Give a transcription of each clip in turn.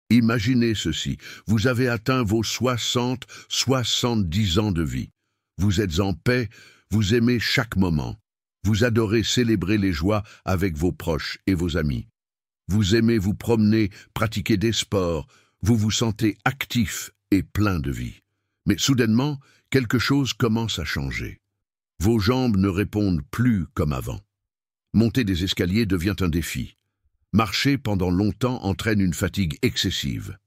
Imaginez ceci, vous avez atteint vos 60, 70 ans de vie. Vous êtes en paix, vous aimez chaque moment. Vous adorez célébrer les joies avec vos proches et vos amis. Vous aimez vous promener, pratiquer des sports, vous vous sentez actif et plein de vie. Mais soudainement, quelque chose commence à changer. Vos jambes ne répondent plus comme avant. Monter des escaliers devient un défi. Marcher pendant longtemps entraîne une fatigue excessive.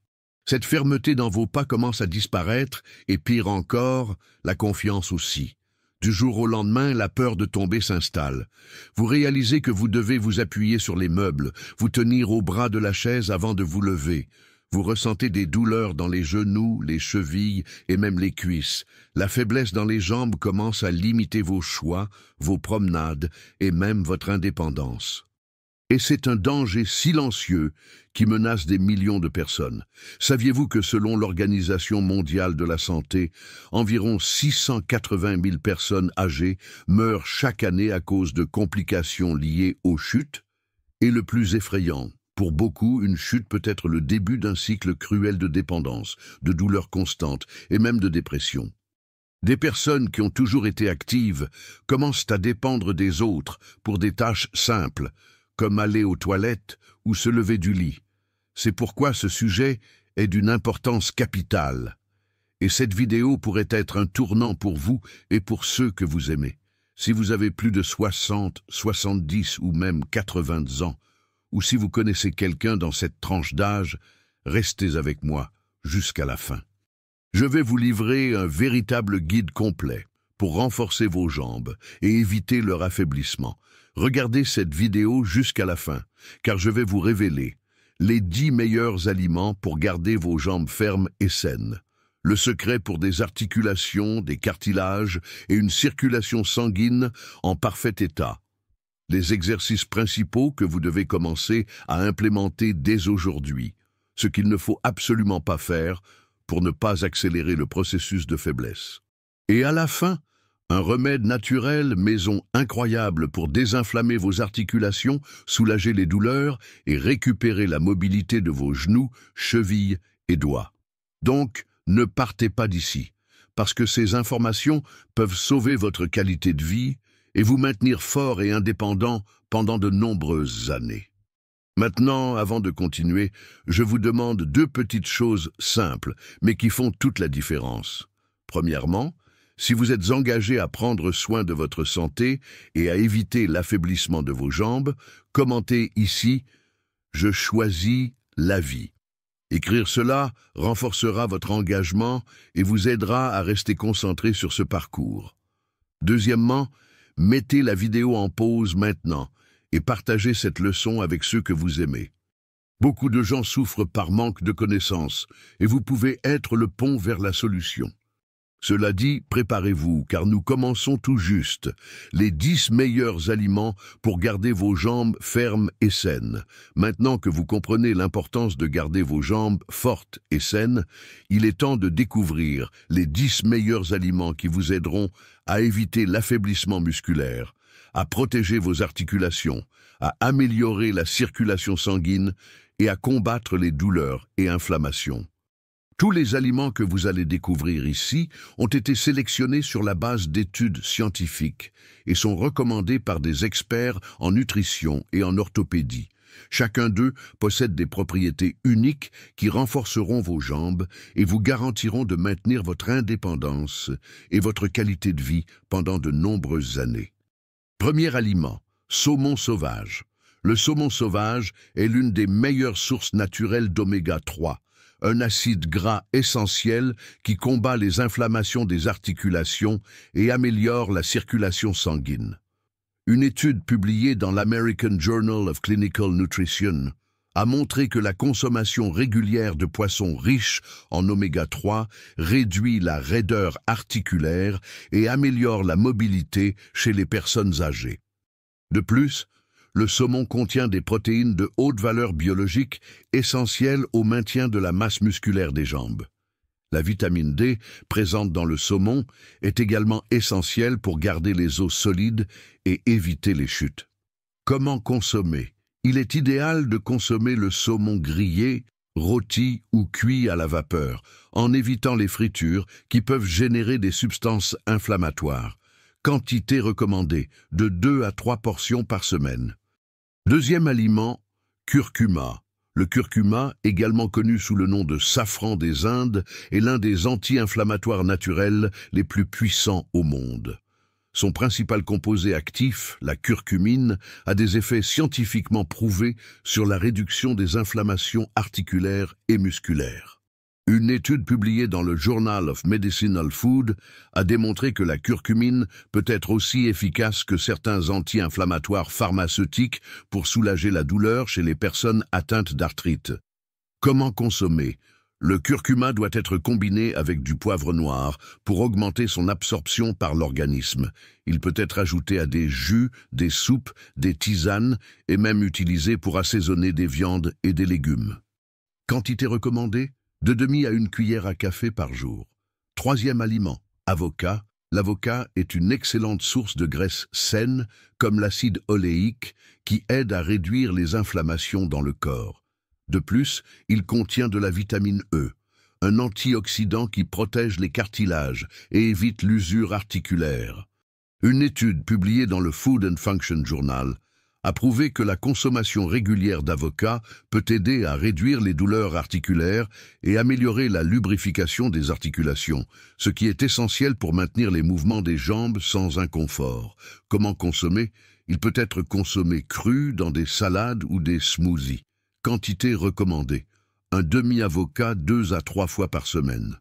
Cette fermeté dans vos pas commence à disparaître et pire encore, la confiance aussi. Du jour au lendemain, la peur de tomber s'installe. Vous réalisez que vous devez vous appuyer sur les meubles, vous tenir au bras de la chaise avant de vous lever. Vous ressentez des douleurs dans les genoux, les chevilles et même les cuisses. La faiblesse dans les jambes commence à limiter vos choix, vos promenades et même votre indépendance. Et c'est un danger silencieux qui menace des millions de personnes. Saviez-vous que selon l'Organisation mondiale de la santé, environ 680 000 personnes âgées meurent chaque année à cause de complications liées aux chutes? Et le plus effrayant, pour beaucoup, une chute peut être le début d'un cycle cruel de dépendance, de douleurs constantes et même de dépression. Des personnes qui ont toujours été actives commencent à dépendre des autres pour des tâches simples, comme aller aux toilettes ou se lever du lit. C'est pourquoi ce sujet est d'une importance capitale. Et cette vidéo pourrait être un tournant pour vous et pour ceux que vous aimez. Si vous avez plus de 60, 70 ou même 80 ans, ou si vous connaissez quelqu'un dans cette tranche d'âge, restez avec moi jusqu'à la fin. Je vais vous livrer un véritable guide complet pour renforcer vos jambes et éviter leur affaiblissement. Regardez cette vidéo jusqu'à la fin, car je vais vous révéler les 10 meilleurs aliments pour garder vos jambes fermes et saines. Le secret pour des articulations, des cartilages et une circulation sanguine en parfait état. Les exercices principaux que vous devez commencer à implémenter dès aujourd'hui. Ce qu'il ne faut absolument pas faire pour ne pas accélérer le processus de faiblesse. Et à la fin, un remède naturel maison incroyable pour désinflammer vos articulations, soulager les douleurs et récupérer la mobilité de vos genoux, chevilles et doigts. Donc, ne partez pas d'ici, parce que ces informations peuvent sauver votre qualité de vie et vous maintenir fort et indépendant pendant de nombreuses années. Maintenant, avant de continuer, je vous demande 2 petites choses simples, mais qui font toute la différence. Premièrement, si vous êtes engagé à prendre soin de votre santé et à éviter l'affaiblissement de vos jambes, commentez ici « Je choisis la vie ». Écrire cela renforcera votre engagement et vous aidera à rester concentré sur ce parcours. Deuxièmement, mettez la vidéo en pause maintenant et partagez cette leçon avec ceux que vous aimez. Beaucoup de gens souffrent par manque de connaissances et vous pouvez être le pont vers la solution. Cela dit, préparez-vous, car nous commençons tout juste. Les 10 meilleurs aliments pour garder vos jambes fermes et saines. Maintenant que vous comprenez l'importance de garder vos jambes fortes et saines, il est temps de découvrir les 10 meilleurs aliments qui vous aideront à éviter l'affaiblissement musculaire, à protéger vos articulations, à améliorer la circulation sanguine et à combattre les douleurs et inflammations. Tous les aliments que vous allez découvrir ici ont été sélectionnés sur la base d'études scientifiques et sont recommandés par des experts en nutrition et en orthopédie. Chacun d'eux possède des propriétés uniques qui renforceront vos jambes et vous garantiront de maintenir votre indépendance et votre qualité de vie pendant de nombreuses années. Premier aliment, saumon sauvage. Le saumon sauvage est l'une des meilleures sources naturelles d'oméga 3. Un acide gras essentiel qui combat les inflammations des articulations et améliore la circulation sanguine. Une étude publiée dans l'American Journal of Clinical Nutrition a montré que la consommation régulière de poissons riches en oméga 3 réduit la raideur articulaire et améliore la mobilité chez les personnes âgées. De plus, le saumon contient des protéines de haute valeur biologique essentielles au maintien de la masse musculaire des jambes. La vitamine D, présente dans le saumon, est également essentielle pour garder les os solides et éviter les chutes. Comment consommer? Il est idéal de consommer le saumon grillé rôtis ou cuits à la vapeur, en évitant les fritures qui peuvent générer des substances inflammatoires. Quantité recommandée, de 2 à 3 portions par semaine. Deuxième aliment, curcuma. Le curcuma, également connu sous le nom de safran des Indes, est l'un des anti-inflammatoires naturels les plus puissants au monde. Son principal composé actif, la curcumine, a des effets scientifiquement prouvés sur la réduction des inflammations articulaires et musculaires. Une étude publiée dans le Journal of Medicinal Food a démontré que la curcumine peut être aussi efficace que certains anti-inflammatoires pharmaceutiques pour soulager la douleur chez les personnes atteintes d'arthrite. Comment consommer ? Le curcuma doit être combiné avec du poivre noir pour augmenter son absorption par l'organisme. Il peut être ajouté à des jus, des soupes, des tisanes et même utilisé pour assaisonner des viandes et des légumes. Quantité recommandée, de demi à 1 cuillère à café par jour. Troisième aliment, avocat. L'avocat est une excellente source de graisse saine, comme l'acide oléique, qui aide à réduire les inflammations dans le corps. De plus, il contient de la vitamine E, un antioxydant qui protège les cartilages et évite l'usure articulaire. Une étude publiée dans le Food and Function Journal a prouvé que la consommation régulière d'avocat peut aider à réduire les douleurs articulaires et améliorer la lubrification des articulations, ce qui est essentiel pour maintenir les mouvements des jambes sans inconfort. Comment consommer ? Il peut être consommé cru dans des salades ou des smoothies. Quantité recommandée, un demi-avocat 2 à 3 fois par semaine.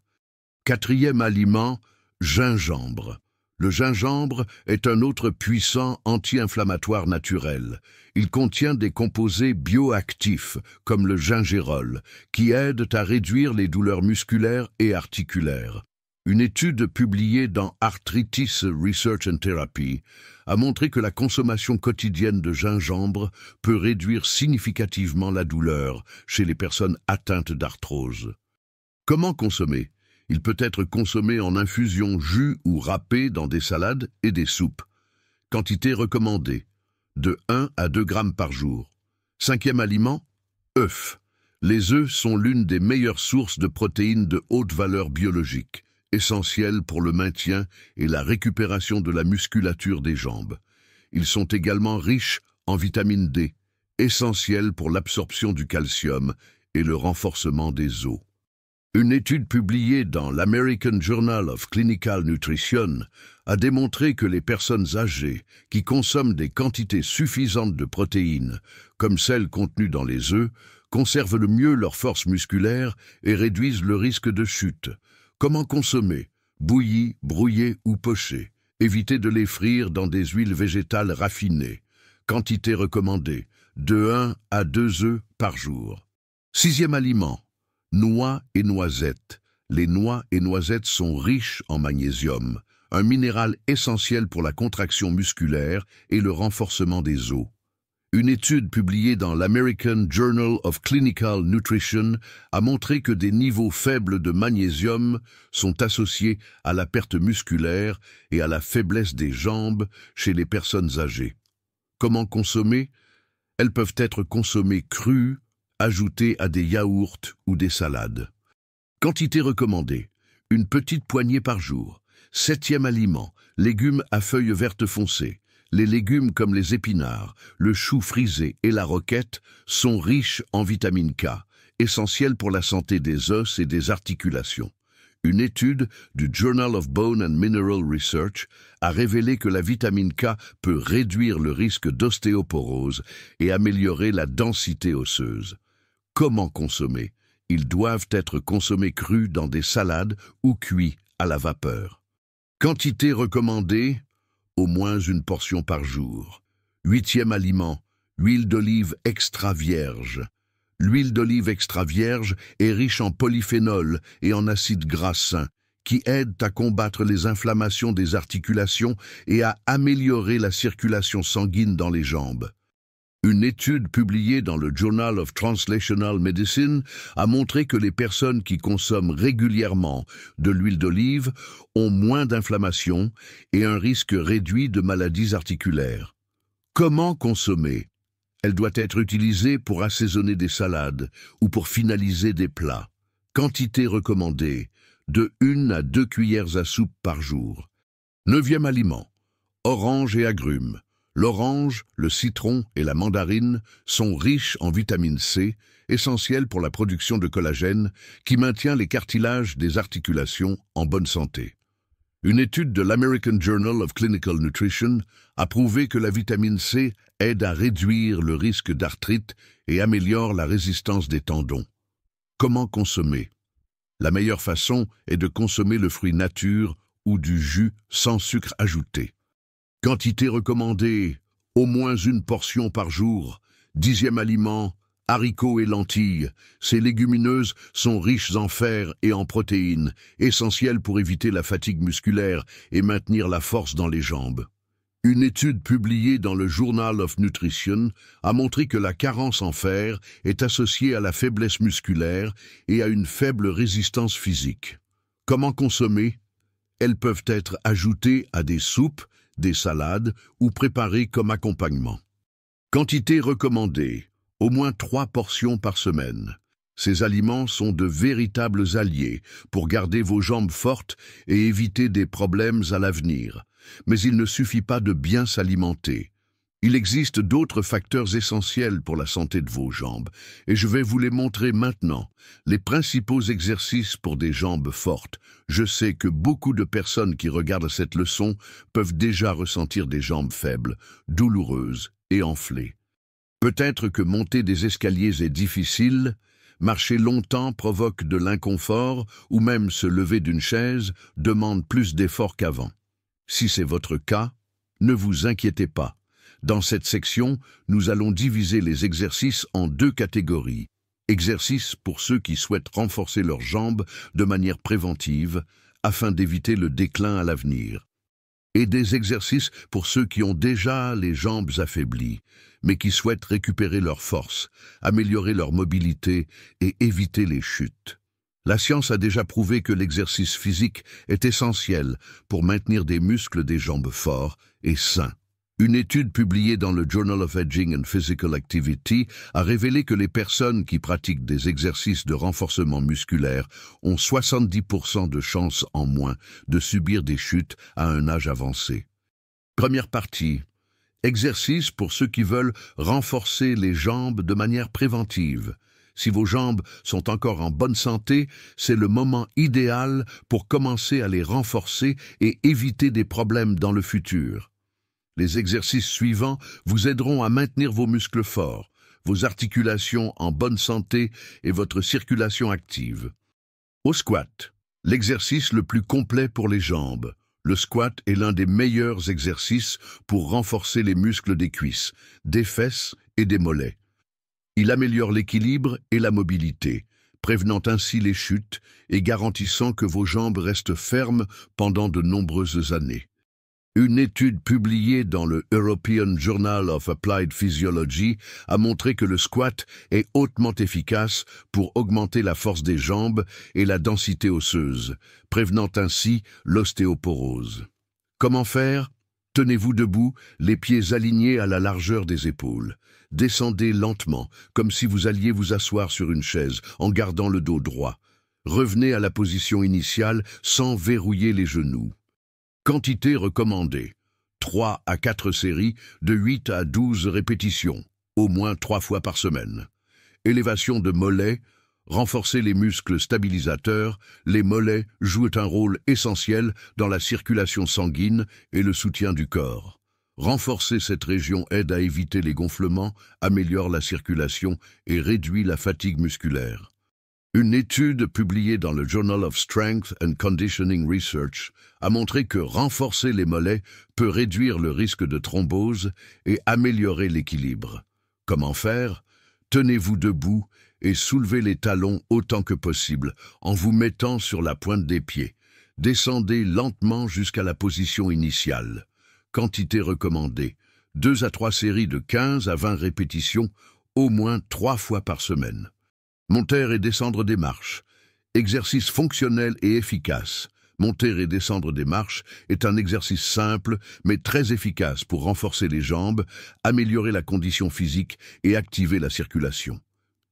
Quatrième aliment, gingembre. Le gingembre est un autre puissant anti-inflammatoire naturel. Il contient des composés bioactifs, comme le gingérol, qui aident à réduire les douleurs musculaires et articulaires. Une étude publiée dans Arthritis Research and Therapy a montré que la consommation quotidienne de gingembre peut réduire significativement la douleur chez les personnes atteintes d'arthrose. Comment consommer ? Il peut être consommé en infusion, jus ou râpé dans des salades et des soupes. Quantité recommandée, de 1 à 2 grammes par jour. Cinquième aliment, œufs. Les œufs sont l'une des meilleures sources de protéines de haute valeur biologique, essentielles pour le maintien et la récupération de la musculature des jambes. Ils sont également riches en vitamine D, essentielle pour l'absorption du calcium et le renforcement des os. Une étude publiée dans l'American Journal of Clinical Nutrition a démontré que les personnes âgées qui consomment des quantités suffisantes de protéines, comme celles contenues dans les œufs, conservent le mieux leur force musculaire et réduisent le risque de chute. Comment consommer ? Bouilli, brouillé ou poché. Évitez de les frire dans des huiles végétales raffinées. Quantité recommandée, de 1 à 2 œufs par jour. Sixième aliment, noix et noisettes. Les noix et noisettes sont riches en magnésium, un minéral essentiel pour la contraction musculaire et le renforcement des os. Une étude publiée dans l'American Journal of Clinical Nutrition a montré que des niveaux faibles de magnésium sont associés à la perte musculaire et à la faiblesse des jambes chez les personnes âgées. Comment consommer ? Elles peuvent être consommées crues, ajoutées à des yaourts ou des salades. Quantité recommandée, une petite poignée par jour. Septième aliment, légumes à feuilles vertes foncées. Les légumes comme les épinards, le chou frisé et la roquette sont riches en vitamine K, essentielle pour la santé des os et des articulations. Une étude du Journal of Bone and Mineral Research a révélé que la vitamine K peut réduire le risque d'ostéoporose et améliorer la densité osseuse. Comment consommer ? Ils doivent être consommés crus dans des salades ou cuits à la vapeur. Quantité recommandée, au moins une portion par jour. Huitième aliment, huile d'olive extra vierge. L'huile d'olive extra vierge est riche en polyphénol et en acides gras sains, qui aident à combattre les inflammations des articulations et à améliorer la circulation sanguine dans les jambes. Une étude publiée dans le Journal of Translational Medicine a montré que les personnes qui consomment régulièrement de l'huile d'olive ont moins d'inflammation et un risque réduit de maladies articulaires. Comment consommer ? Elle doit être utilisée pour assaisonner des salades ou pour finaliser des plats. Quantité recommandée, de 1 à 2 cuillères à soupe par jour. 9e aliment, orange et agrumes. L'orange, le citron et la mandarine sont riches en vitamine C, essentielle pour la production de collagène, qui maintient les cartilages des articulations en bonne santé. Une étude de l'American Journal of Clinical Nutrition a prouvé que la vitamine C aide à réduire le risque d'arthrite et améliore la résistance des tendons. Comment consommer? La meilleure façon est de consommer le fruit nature ou du jus sans sucre ajouté. Quantité recommandée, au moins 1 portion par jour. 10e aliment, haricots et lentilles. Ces légumineuses sont riches en fer et en protéines, essentielles pour éviter la fatigue musculaire et maintenir la force dans les jambes. Une étude publiée dans le Journal of Nutrition a montré que la carence en fer est associée à la faiblesse musculaire et à une faible résistance physique. Comment consommer? Elles peuvent être ajoutées à des soupes, des salades ou préparées comme accompagnement. Quantité recommandée, au moins 3 portions par semaine. Ces aliments sont de véritables alliés pour garder vos jambes fortes et éviter des problèmes à l'avenir. Mais il ne suffit pas de bien s'alimenter. Il existe d'autres facteurs essentiels pour la santé de vos jambes, et je vais vous les montrer maintenant. Les principaux exercices pour des jambes fortes. Je sais que beaucoup de personnes qui regardent cette leçon peuvent déjà ressentir des jambes faibles, douloureuses et enflées. Peut-être que monter des escaliers est difficile, marcher longtemps provoque de l'inconfort, ou même se lever d'une chaise demande plus d'efforts qu'avant. Si c'est votre cas, ne vous inquiétez pas. Dans cette section, nous allons diviser les exercices en 2 catégories. Exercices pour ceux qui souhaitent renforcer leurs jambes de manière préventive, afin d'éviter le déclin à l'avenir. Et des exercices pour ceux qui ont déjà les jambes affaiblies, mais qui souhaitent récupérer leur force, améliorer leur mobilité et éviter les chutes. La science a déjà prouvé que l'exercice physique est essentiel pour maintenir des muscles des jambes forts et sains. Une étude publiée dans le Journal of Aging and Physical Activity a révélé que les personnes qui pratiquent des exercices de renforcement musculaire ont 70% de chances en moins de subir des chutes à un âge avancé. Première partie. Exercice pour ceux qui veulent renforcer les jambes de manière préventive. Si vos jambes sont encore en bonne santé, c'est le moment idéal pour commencer à les renforcer et éviter des problèmes dans le futur. Les exercices suivants vous aideront à maintenir vos muscles forts, vos articulations en bonne santé et votre circulation active. Au squat, l'exercice le plus complet pour les jambes. Le squat est l'un des meilleurs exercices pour renforcer les muscles des cuisses, des fesses et des mollets. Il améliore l'équilibre et la mobilité, prévenant ainsi les chutes et garantissant que vos jambes restent fermes pendant de nombreuses années. Une étude publiée dans le European Journal of Applied Physiology a montré que le squat est hautement efficace pour augmenter la force des jambes et la densité osseuse, prévenant ainsi l'ostéoporose. Comment faire? Tenez-vous debout, les pieds alignés à la largeur des épaules. Descendez lentement, comme si vous alliez vous asseoir sur une chaise, en gardant le dos droit. Revenez à la position initiale sans verrouiller les genoux. Quantité recommandée. 3 à 4 séries de 8 à 12 répétitions, au moins 3 fois par semaine. Élévation de mollets. Renforcer les muscles stabilisateurs, les mollets jouent un rôle essentiel dans la circulation sanguine et le soutien du corps. Renforcer cette région aide à éviter les gonflements, améliore la circulation et réduit la fatigue musculaire. Une étude publiée dans le Journal of Strength and Conditioning Research a montré que renforcer les mollets peut réduire le risque de thrombose et améliorer l'équilibre. Comment faire? Tenez-vous debout et soulevez les talons autant que possible en vous mettant sur la pointe des pieds. Descendez lentement jusqu'à la position initiale. Quantité recommandée. 2 à 3 séries de 15 à 20 répétitions, au moins 3 fois par semaine. Monter et descendre des marches. Exercice fonctionnel et efficace. Monter et descendre des marches est un exercice simple mais très efficace pour renforcer les jambes, améliorer la condition physique et activer la circulation.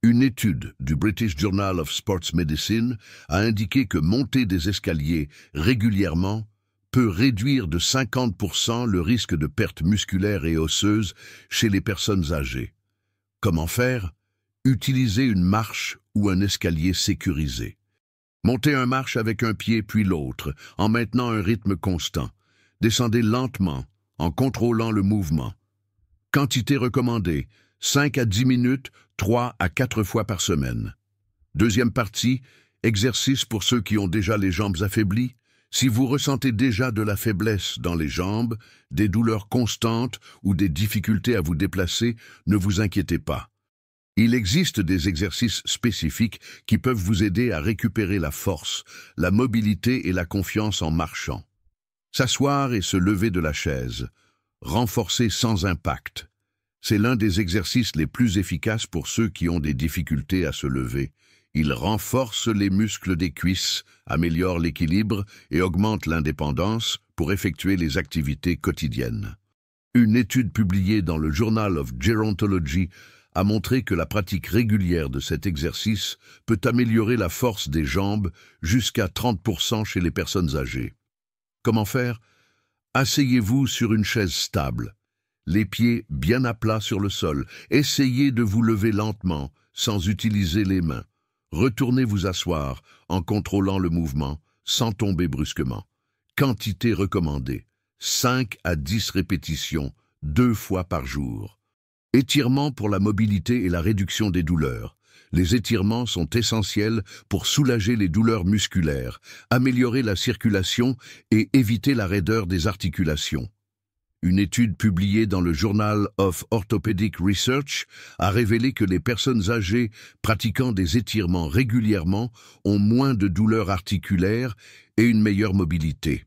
Une étude du British Journal of Sports Medicine a indiqué que monter des escaliers régulièrement peut réduire de 50% le risque de perte musculaire et osseuse chez les personnes âgées. Comment faire? Utilisez une marche ou un escalier sécurisé. Montez un marche avec un pied puis l'autre, en maintenant un rythme constant. Descendez lentement, en contrôlant le mouvement. Quantité recommandée, 5 à 10 minutes, 3 à 4 fois par semaine. Deuxième partie, exercice pour ceux qui ont déjà les jambes affaiblies. Si vous ressentez déjà de la faiblesse dans les jambes, des douleurs constantes ou des difficultés à vous déplacer, ne vous inquiétez pas. Il existe des exercices spécifiques qui peuvent vous aider à récupérer la force, la mobilité et la confiance en marchant. S'asseoir et se lever de la chaise. Renforcer sans impact. C'est l'un des exercices les plus efficaces pour ceux qui ont des difficultés à se lever. Il renforce les muscles des cuisses, améliore l'équilibre et augmente l'indépendance pour effectuer les activités quotidiennes. Une étude publiée dans le Journal of Gerontology a montré que la pratique régulière de cet exercice peut améliorer la force des jambes jusqu'à 30% chez les personnes âgées. Comment faire? Asseyez-vous sur une chaise stable, les pieds bien à plat sur le sol. Essayez de vous lever lentement, sans utiliser les mains. Retournez vous asseoir en contrôlant le mouvement, sans tomber brusquement. Quantité recommandée, 5 à 10 répétitions, 2 fois par jour. Étirements pour la mobilité et la réduction des douleurs. Les étirements sont essentiels pour soulager les douleurs musculaires, améliorer la circulation et éviter la raideur des articulations. Une étude publiée dans le Journal of Orthopedic Research a révélé que les personnes âgées pratiquant des étirements régulièrement ont moins de douleurs articulaires et une meilleure mobilité.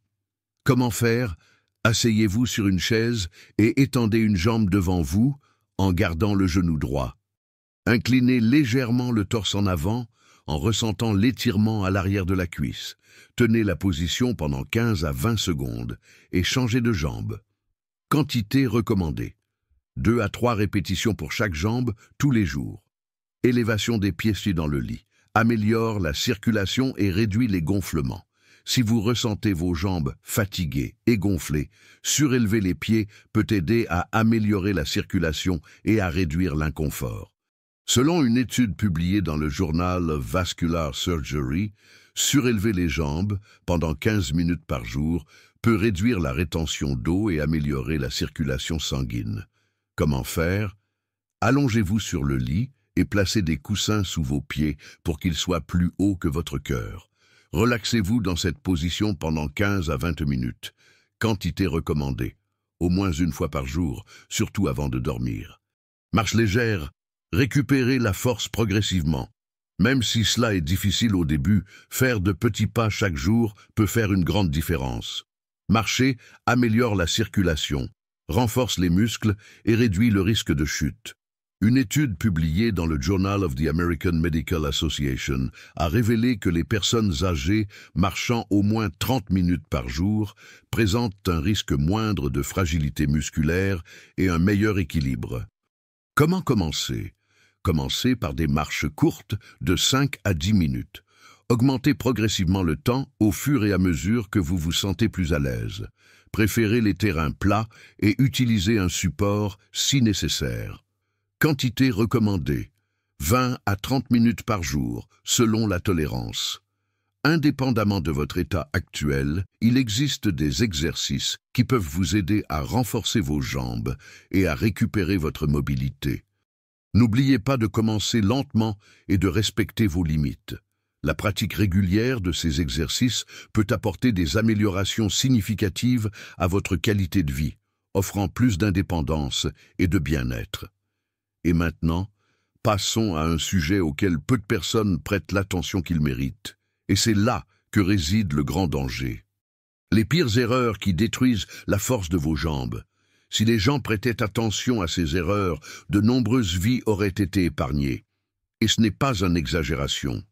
Comment faire? Asseyez-vous sur une chaise et étendez une jambe devant vous, en gardant le genou droit. Inclinez légèrement le torse en avant en ressentant l'étirement à l'arrière de la cuisse. Tenez la position pendant 15 à 20 secondes et changez de jambe. Quantité recommandée. 2 à 3 répétitions pour chaque jambe tous les jours. Élévation des pieds dans le lit. Améliore la circulation et réduit les gonflements. Si vous ressentez vos jambes fatiguées et gonflées, surélever les pieds peut aider à améliorer la circulation et à réduire l'inconfort. Selon une étude publiée dans le Journal of Vascular Surgery, surélever les jambes pendant 15 minutes par jour peut réduire la rétention d'eau et améliorer la circulation sanguine. Comment faire? Allongez-vous sur le lit et placez des coussins sous vos pieds pour qu'ils soient plus hauts que votre cœur. Relaxez-vous dans cette position pendant 15 à 20 minutes. Quantité recommandée, au moins une fois par jour, surtout avant de dormir. Marche légère, récupérez la force progressivement. Même si cela est difficile au début, faire de petits pas chaque jour peut faire une grande différence. Marcher améliore la circulation, renforce les muscles et réduit le risque de chute. Une étude publiée dans le Journal of the American Medical Association a révélé que les personnes âgées marchant au moins 30 minutes par jour présentent un risque moindre de fragilité musculaire et un meilleur équilibre. Comment commencer? Commencez par des marches courtes de 5 à 10 minutes. Augmentez progressivement le temps au fur et à mesure que vous vous sentez plus à l'aise. Préférez les terrains plats et utilisez un support si nécessaire. Quantité recommandée, 20 à 30 minutes par jour, selon la tolérance. Indépendamment de votre état actuel, il existe des exercices qui peuvent vous aider à renforcer vos jambes et à récupérer votre mobilité. N'oubliez pas de commencer lentement et de respecter vos limites. La pratique régulière de ces exercices peut apporter des améliorations significatives à votre qualité de vie, offrant plus d'indépendance et de bien-être. Et maintenant, passons à un sujet auquel peu de personnes prêtent l'attention qu'ils méritent. Et c'est là que réside le grand danger. Les pires erreurs qui détruisent la force de vos jambes. Si les gens prêtaient attention à ces erreurs, de nombreuses vies auraient été épargnées. Et ce n'est pas une exagération.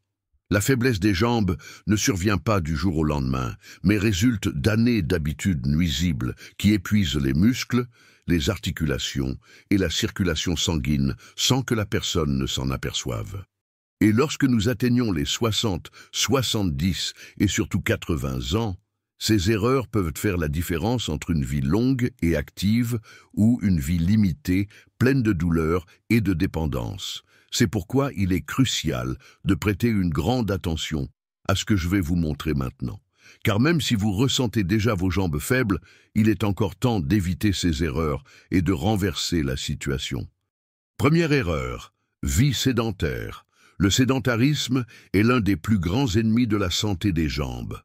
La faiblesse des jambes ne survient pas du jour au lendemain, mais résulte d'années d'habitudes nuisibles qui épuisent les muscles, les articulations et la circulation sanguine sans que la personne ne s'en aperçoive. Et lorsque nous atteignons les 60, 70 et surtout 80 ans, ces erreurs peuvent faire la différence entre une vie longue et active ou une vie limitée, pleine de douleurs et de dépendance. C'est pourquoi il est crucial de prêter une grande attention à ce que je vais vous montrer maintenant. Car même si vous ressentez déjà vos jambes faibles, il est encore temps d'éviter ces erreurs et de renverser la situation. Première erreur, vie sédentaire. Le sédentarisme est l'un des plus grands ennemis de la santé des jambes.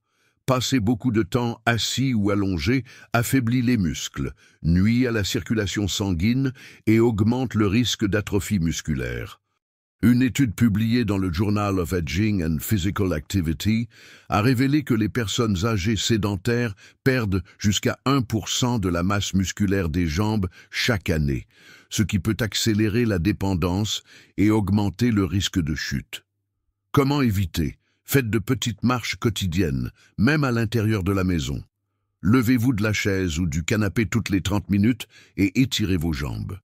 Passer beaucoup de temps assis ou allongé affaiblit les muscles, nuit à la circulation sanguine et augmente le risque d'atrophie musculaire. Une étude publiée dans le Journal of Aging and Physical Activity a révélé que les personnes âgées sédentaires perdent jusqu'à 1% de la masse musculaire des jambes chaque année, ce qui peut accélérer la dépendance et augmenter le risque de chute. Comment éviter? Faites de petites marches quotidiennes, même à l'intérieur de la maison. Levez-vous de la chaise ou du canapé toutes les 30 minutes et étirez vos jambes.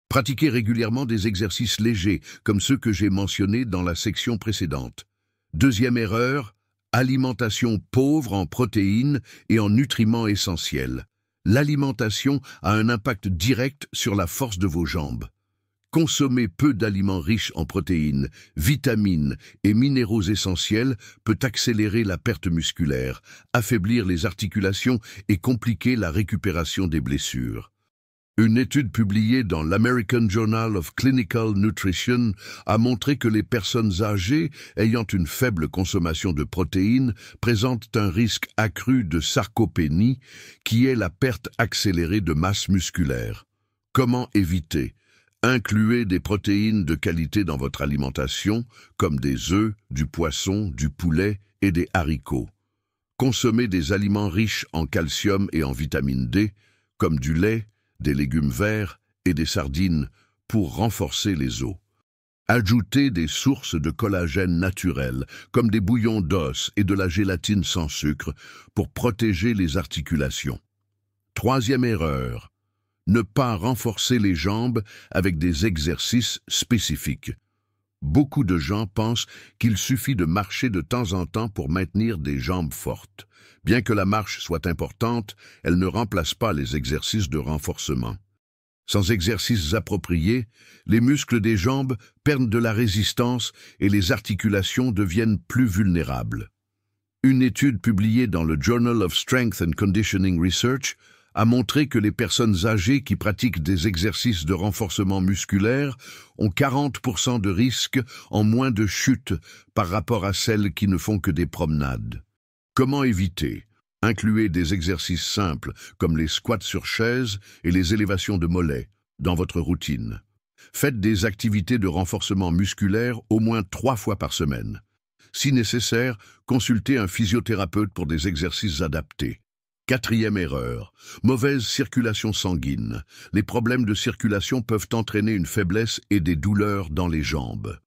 Pratiquez régulièrement des exercices légers, comme ceux que j'ai mentionnés dans la section précédente. Deuxième erreur, alimentation pauvre en protéines et en nutriments essentiels. L'alimentation a un impact direct sur la force de vos jambes. Consommer peu d'aliments riches en protéines, vitamines et minéraux essentiels peut accélérer la perte musculaire, affaiblir les articulations et compliquer la récupération des blessures. Une étude publiée dans l'American Journal of Clinical Nutrition a montré que les personnes âgées ayant une faible consommation de protéines présentent un risque accru de sarcopénie, qui est la perte accélérée de masse musculaire. Comment éviter? Incluez des protéines de qualité dans votre alimentation, comme des œufs, du poisson, du poulet et des haricots. Consommez des aliments riches en calcium et en vitamine D, comme du lait, des légumes verts et des sardines pour renforcer les os. Ajoutez des sources de collagène naturel, comme des bouillons d'os et de la gélatine sans sucre, pour protéger les articulations. Troisième erreur, ne pas renforcer les jambes avec des exercices spécifiques. Beaucoup de gens pensent qu'il suffit de marcher de temps en temps pour maintenir des jambes fortes. Bien que la marche soit importante, elle ne remplace pas les exercices de renforcement. Sans exercices appropriés, les muscles des jambes perdent de la résistance et les articulations deviennent plus vulnérables. Une étude publiée dans le Journal of Strength and Conditioning Research a montré que les personnes âgées qui pratiquent des exercices de renforcement musculaire ont 40% de risque en moins de chute par rapport à celles qui ne font que des promenades. Comment éviter? Incluez des exercices simples comme les squats sur chaise et les élévations de mollets dans votre routine. Faites des activités de renforcement musculaire au moins 3 fois par semaine. Si nécessaire, consultez un physiothérapeute pour des exercices adaptés. Quatrième erreur, mauvaise circulation sanguine. Les problèmes de circulation peuvent entraîner une faiblesse et des douleurs dans les jambes.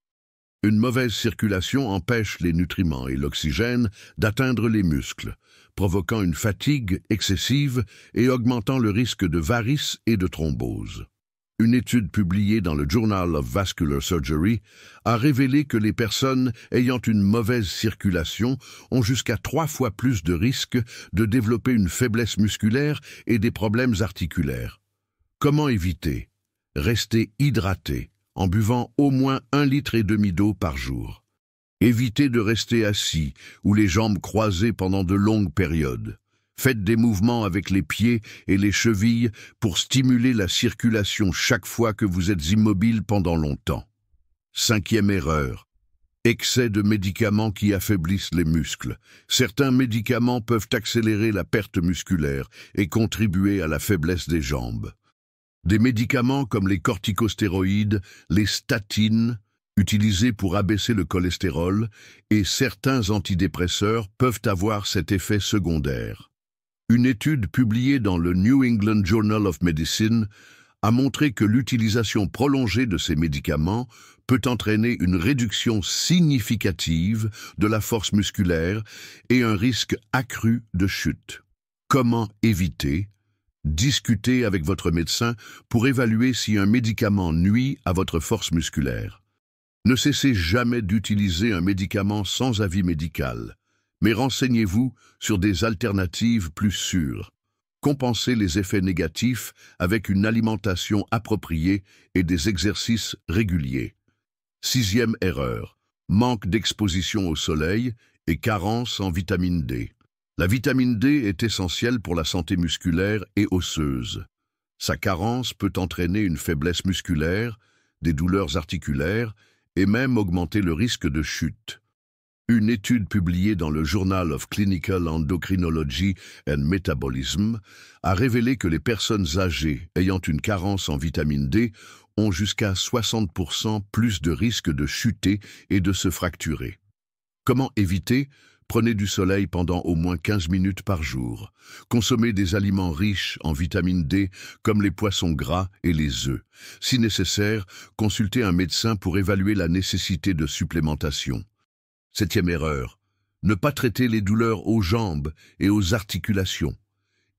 Une mauvaise circulation empêche les nutriments et l'oxygène d'atteindre les muscles, provoquant une fatigue excessive et augmentant le risque de varices et de thrombose. Une étude publiée dans le Journal of Vascular Surgery a révélé que les personnes ayant une mauvaise circulation ont jusqu'à 3 fois plus de risques de développer une faiblesse musculaire et des problèmes articulaires. Comment éviter? Restez hydraté en buvant au moins 1,5 litre d'eau par jour. Évitez de rester assis ou les jambes croisées pendant de longues périodes. Faites des mouvements avec les pieds et les chevilles pour stimuler la circulation chaque fois que vous êtes immobile pendant longtemps. Cinquième erreur. Excès de médicaments qui affaiblissent les muscles. Certains médicaments peuvent accélérer la perte musculaire et contribuer à la faiblesse des jambes. Des médicaments comme les corticostéroïdes, les statines, utilisés pour abaisser le cholestérol, et certains antidépresseurs peuvent avoir cet effet secondaire. Une étude publiée dans le New England Journal of Medicine a montré que l'utilisation prolongée de ces médicaments peut entraîner une réduction significative de la force musculaire et un risque accru de chute. Comment éviter? Discutez avec votre médecin pour évaluer si un médicament nuit à votre force musculaire. Ne cessez jamais d'utiliser un médicament sans avis médical, mais renseignez-vous sur des alternatives plus sûres. Compensez les effets négatifs avec une alimentation appropriée et des exercices réguliers. 6e erreur, manque d'exposition au soleil et carence en vitamine D. La vitamine D est essentielle pour la santé musculaire et osseuse. Sa carence peut entraîner une faiblesse musculaire, des douleurs articulaires et même augmenter le risque de chute. Une étude publiée dans le Journal of Clinical Endocrinology and Metabolism a révélé que les personnes âgées ayant une carence en vitamine D ont jusqu'à 60% plus de risque de chuter et de se fracturer. Comment éviter? Prenez du soleil pendant au moins 15 minutes par jour. Consommez des aliments riches en vitamine D comme les poissons gras et les œufs. Si nécessaire, consultez un médecin pour évaluer la nécessité de supplémentation. 7e erreur, ne pas traiter les douleurs aux jambes et aux articulations.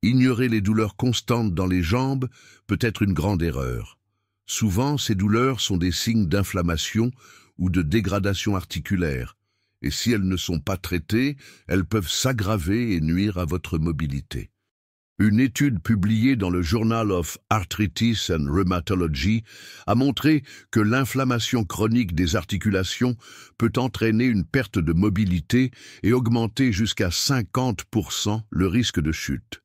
Ignorer les douleurs constantes dans les jambes peut être une grande erreur. Souvent, ces douleurs sont des signes d'inflammation ou de dégradation articulaire, et si elles ne sont pas traitées, elles peuvent s'aggraver et nuire à votre mobilité. Une étude publiée dans le Journal of Arthritis and Rheumatology a montré que l'inflammation chronique des articulations peut entraîner une perte de mobilité et augmenter jusqu'à 50% le risque de chute.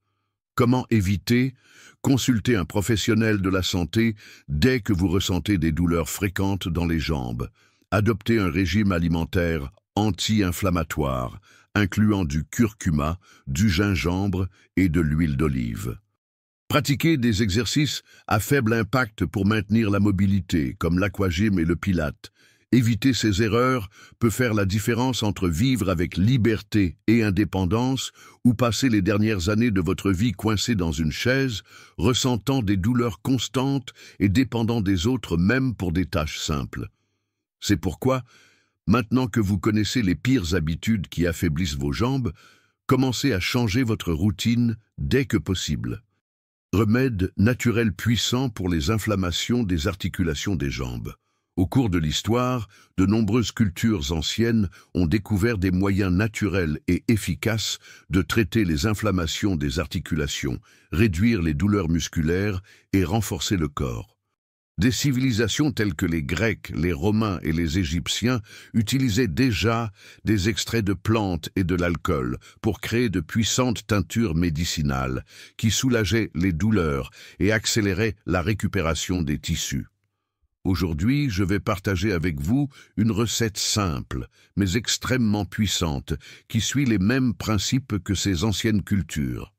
Comment éviter? Consultez un professionnel de la santé dès que vous ressentez des douleurs fréquentes dans les jambes. Adoptez un régime alimentaire anti-inflammatoire, incluant du curcuma, du gingembre et de l'huile d'olive. Pratiquez des exercices à faible impact pour maintenir la mobilité, comme l'aquagym et le pilate. Éviter ces erreurs peut faire la différence entre vivre avec liberté et indépendance ou passer les dernières années de votre vie coincé dans une chaise, ressentant des douleurs constantes et dépendant des autres même pour des tâches simples. C'est pourquoi, maintenant que vous connaissez les pires habitudes qui affaiblissent vos jambes, commencez à changer votre routine dès que possible. Remède naturel puissant pour les inflammations des articulations des jambes. Au cours de l'histoire, de nombreuses cultures anciennes ont découvert des moyens naturels et efficaces de traiter les inflammations des articulations, réduire les douleurs musculaires et renforcer le corps. Des civilisations telles que les Grecs, les Romains et les Égyptiens utilisaient déjà des extraits de plantes et de l'alcool pour créer de puissantes teintures médicinales qui soulageaient les douleurs et accéléraient la récupération des tissus. Aujourd'hui, je vais partager avec vous une recette simple, mais extrêmement puissante, qui suit les mêmes principes que ces anciennes cultures.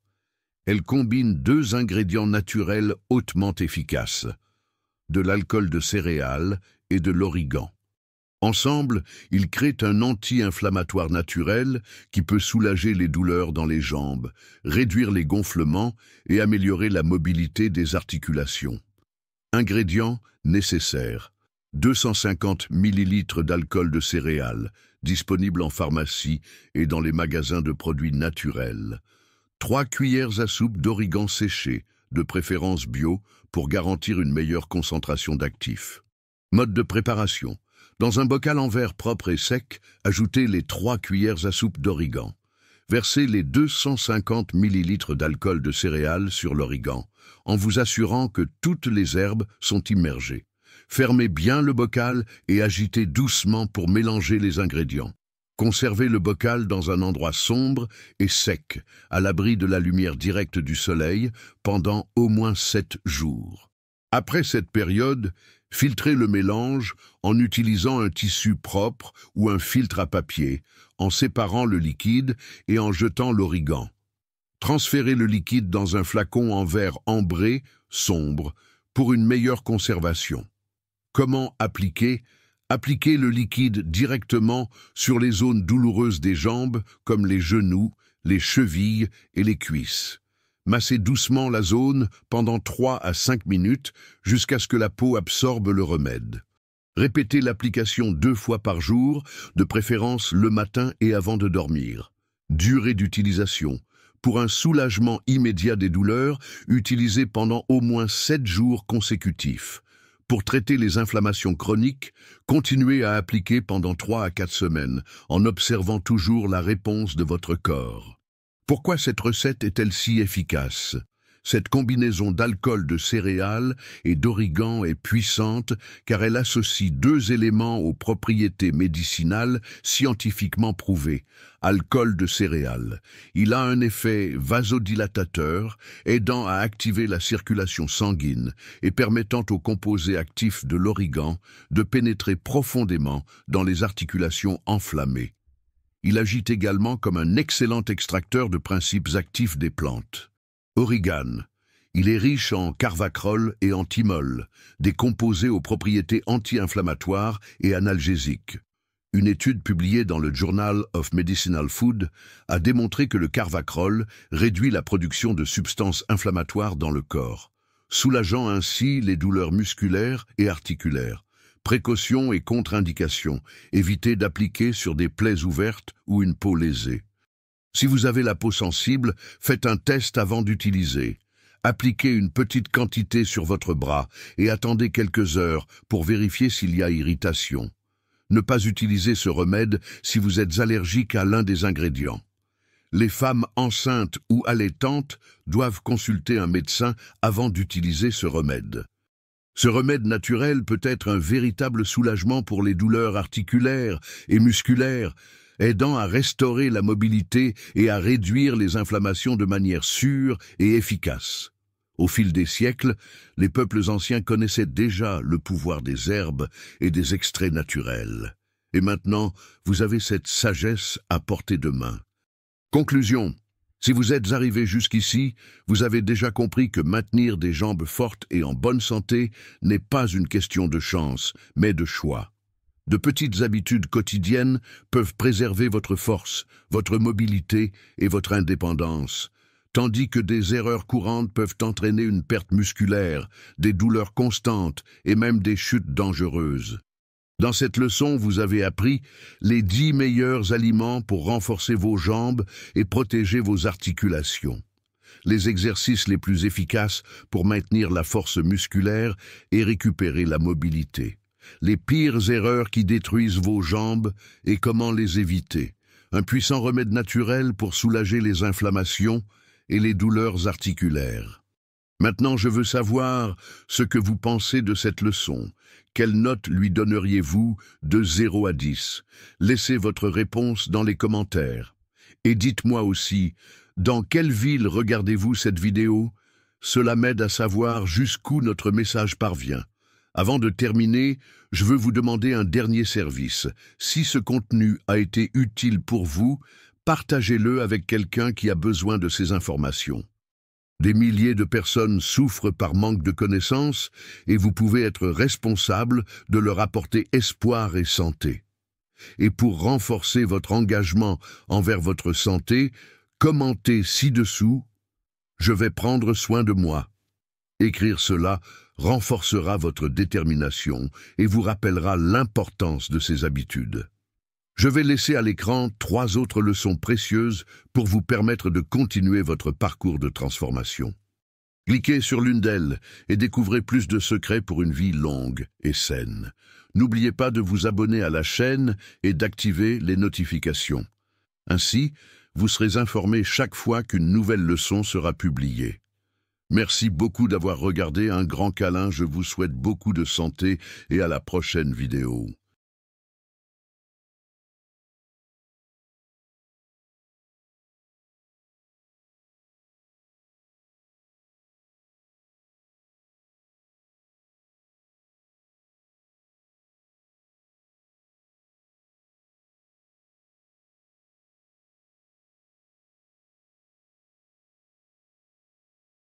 Elle combine 2 ingrédients naturels hautement efficaces, de l'alcool de céréales et de l'origan. Ensemble, ils créent un anti-inflammatoire naturel qui peut soulager les douleurs dans les jambes, réduire les gonflements et améliorer la mobilité des articulations. Ingrédients nécessaires: 250 ml d'alcool de céréales, disponible en pharmacie et dans les magasins de produits naturels. 3 cuillères à soupe d'origan séché, de préférence bio, pour garantir une meilleure concentration d'actifs. Mode de préparation. Dans un bocal en verre propre et sec, ajoutez les 3 cuillères à soupe d'origan. Versez les 250 ml d'alcool de céréales sur l'origan, en vous assurant que toutes les herbes sont immergées. Fermez bien le bocal et agitez doucement pour mélanger les ingrédients. Conservez le bocal dans un endroit sombre et sec, à l'abri de la lumière directe du soleil, pendant au moins 7 jours. Après cette période, filtrez le mélange en utilisant un tissu propre ou un filtre à papier, en séparant le liquide et en jetant l'origan. Transférez le liquide dans un flacon en verre ambré, sombre, pour une meilleure conservation. Comment appliquer? Appliquez le liquide directement sur les zones douloureuses des jambes, comme les genoux, les chevilles et les cuisses. Massez doucement la zone pendant 3 à 5 minutes jusqu'à ce que la peau absorbe le remède. Répétez l'application 2 fois par jour, de préférence le matin et avant de dormir. Durée d'utilisation. Pour un soulagement immédiat des douleurs, utilisez pendant au moins 7 jours consécutifs. Pour traiter les inflammations chroniques, continuez à appliquer pendant 3 à 4 semaines, en observant toujours la réponse de votre corps. Pourquoi cette recette est-elle si efficace? Cette combinaison d'alcool de céréales et d'origan est puissante car elle associe 2 éléments aux propriétés médicinales scientifiquement prouvées. Alcool de céréales. Il a un effet vasodilatateur, aidant à activer la circulation sanguine et permettant aux composés actifs de l'origan de pénétrer profondément dans les articulations enflammées. Il agit également comme un excellent extracteur de principes actifs des plantes. Origan. Il est riche en carvacrol et en thymol, des composés aux propriétés anti-inflammatoires et analgésiques. Une étude publiée dans le Journal of Medicinal Food a démontré que le carvacrol réduit la production de substances inflammatoires dans le corps, soulageant ainsi les douleurs musculaires et articulaires. Précautions et contre-indications. Évitez d'appliquer sur des plaies ouvertes ou une peau lésée. Si vous avez la peau sensible, faites un test avant d'utiliser. Appliquez une petite quantité sur votre bras et attendez quelques heures pour vérifier s'il y a irritation. Ne pas utiliser ce remède si vous êtes allergique à l'un des ingrédients. Les femmes enceintes ou allaitantes doivent consulter un médecin avant d'utiliser ce remède. Ce remède naturel peut être un véritable soulagement pour les douleurs articulaires et musculaires, aidant à restaurer la mobilité et à réduire les inflammations de manière sûre et efficace. Au fil des siècles, les peuples anciens connaissaient déjà le pouvoir des herbes et des extraits naturels. Et maintenant, vous avez cette sagesse à portée de main. Conclusion. Si vous êtes arrivé jusqu'ici, vous avez déjà compris que maintenir des jambes fortes et en bonne santé n'est pas une question de chance, mais de choix. De petites habitudes quotidiennes peuvent préserver votre force, votre mobilité et votre indépendance, tandis que des erreurs courantes peuvent entraîner une perte musculaire, des douleurs constantes et même des chutes dangereuses. Dans cette leçon, vous avez appris les 10 meilleurs aliments pour renforcer vos jambes et protéger vos articulations. Les exercices les plus efficaces pour maintenir la force musculaire et récupérer la mobilité. Les pires erreurs qui détruisent vos jambes et comment les éviter. Un puissant remède naturel pour soulager les inflammations et les douleurs articulaires. Maintenant, je veux savoir ce que vous pensez de cette leçon. Quelle note lui donneriez-vous de 0 à 10? Laissez votre réponse dans les commentaires. Et dites-moi aussi, dans quelle ville regardez-vous cette vidéo? Cela m'aide à savoir jusqu'où notre message parvient. Avant de terminer, je veux vous demander un dernier service. Si ce contenu a été utile pour vous, partagez-le avec quelqu'un qui a besoin de ces informations. Des milliers de personnes souffrent par manque de connaissances et vous pouvez être responsable de leur apporter espoir et santé. Et pour renforcer votre engagement envers votre santé, commentez ci-dessous « Je vais prendre soin de moi ». Écrire cela renforcera votre détermination et vous rappellera l'importance de ces habitudes. Je vais laisser à l'écran 3 autres leçons précieuses pour vous permettre de continuer votre parcours de transformation. Cliquez sur l'une d'elles et découvrez plus de secrets pour une vie longue et saine. N'oubliez pas de vous abonner à la chaîne et d'activer les notifications. Ainsi, vous serez informé chaque fois qu'une nouvelle leçon sera publiée. Merci beaucoup d'avoir regardé, un grand câlin, je vous souhaite beaucoup de santé et à la prochaine vidéo.